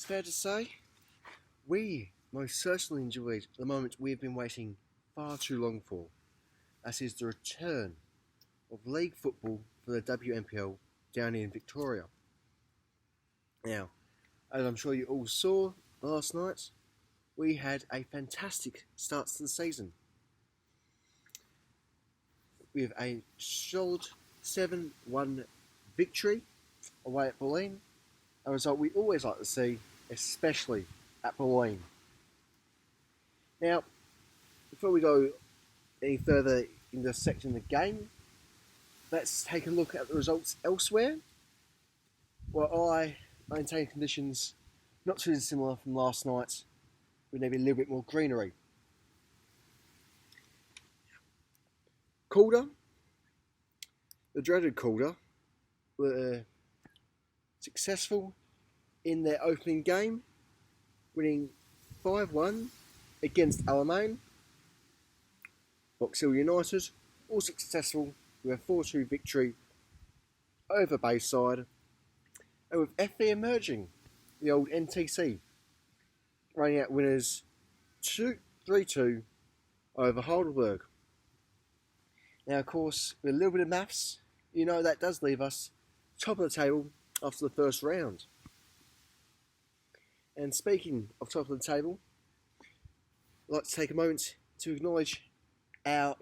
It's fair to say, we most certainly enjoyed the moment we've been waiting far too long for. As is the return of league football for the WNPL down in Victoria. Now, as I'm sure you all saw last night, we had a fantastic start to the season with a solid 7-1 victory away at Bulleen, a result we always like to see, especially at Bulleen. Now, before we go any further in this section of the game, let's take a look at the results elsewhere, where I maintain conditions not too dissimilar from last night, with maybe a little bit more greenery. Calder, the dreaded Calder, were successful in their opening game, winning 5-1 against Alamein. Box Hill United, also successful with a 4-2 victory over Bayside, and with FV emerging, the old NTC, running out winners 3-2 over Heidelberg. Now, of course, with a little bit of maths, you know that does leave us top of the table after the first round. And speaking of top of the table, I'd like to take a moment to acknowledge our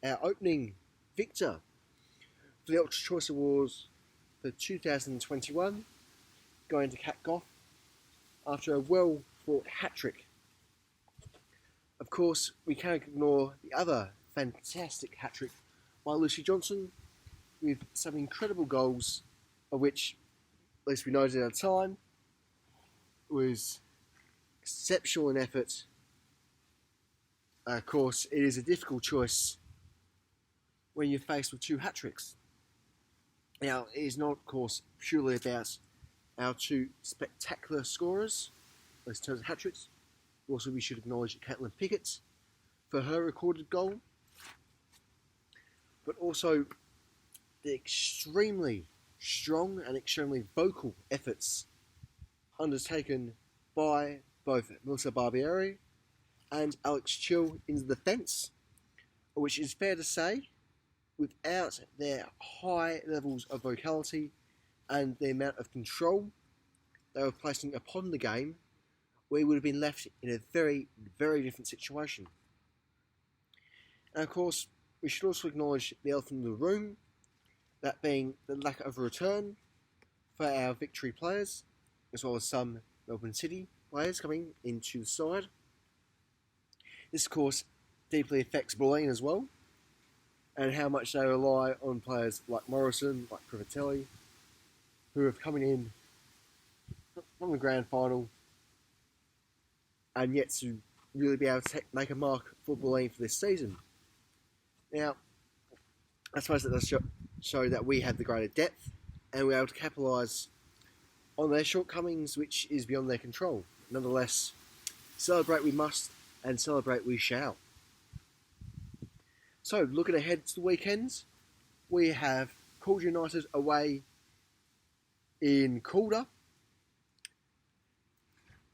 our opening victor for the Ultra Choice Awards for 2021, going to Cat Goff after a well-fought hat-trick. Of course, we can't ignore the other fantastic hat-trick by Lucy Johnson, with some incredible goals, of which, at least we noted at the time, was exceptional in effort. Of course, it is a difficult choice when you're faced with two hat-tricks. Now, it is not, of course, purely about our two spectacular scorers, in terms of hat-tricks. Also, we should acknowledge Caitlin Pickett for her recorded goal, but also the extremely strong and extremely vocal efforts undertaken by both Melissa Barbieri and Alex Chill in the defence, which is fair to say, without their high levels of vocality and the amount of control they were placing upon the game, we would have been left in a very, very different situation. And of course, we should also acknowledge the elephant in the room, that being the lack of a return for our Victory players, as well as some Melbourne City players coming into the side. This, of course, deeply affects Bulleen as well, and how much they rely on players like Morrison, like Privatelli, who have coming in from the grand final and yet to really be able to make a mark for Bulleen for this season. Now, I suppose that does show that we have the greater depth and we're able to capitalise on their shortcomings, which is beyond their control. Nonetheless, celebrate we must and celebrate we shall. So, looking ahead to the weekends, we have Calder United away in Calder.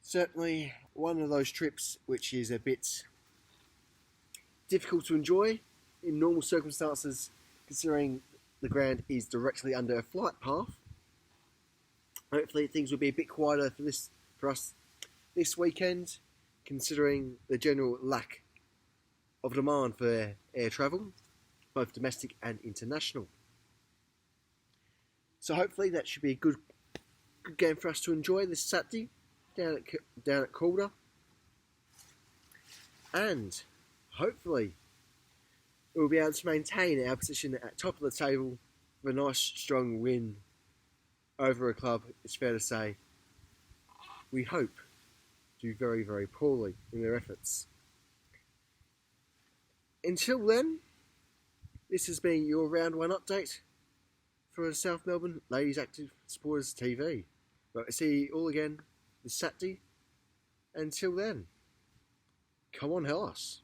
Certainly one of those trips which is a bit difficult to enjoy in normal circumstances, considering the ground is directly under a flight path. Hopefully things will be a bit quieter for us this weekend, considering the general lack of demand for air travel, both domestic and international. So hopefully that should be a good game for us to enjoy this Saturday down at Calder. And hopefully we'll be able to maintain our position at top of the table with a nice strong win over a club, it's fair to say, we hope do very, very poorly in their efforts. Until then, this has been your Round 1 update for South Melbourne Ladies Active Supporters TV. But I'll see you all again this Saturday. Until then, come on, Hellas.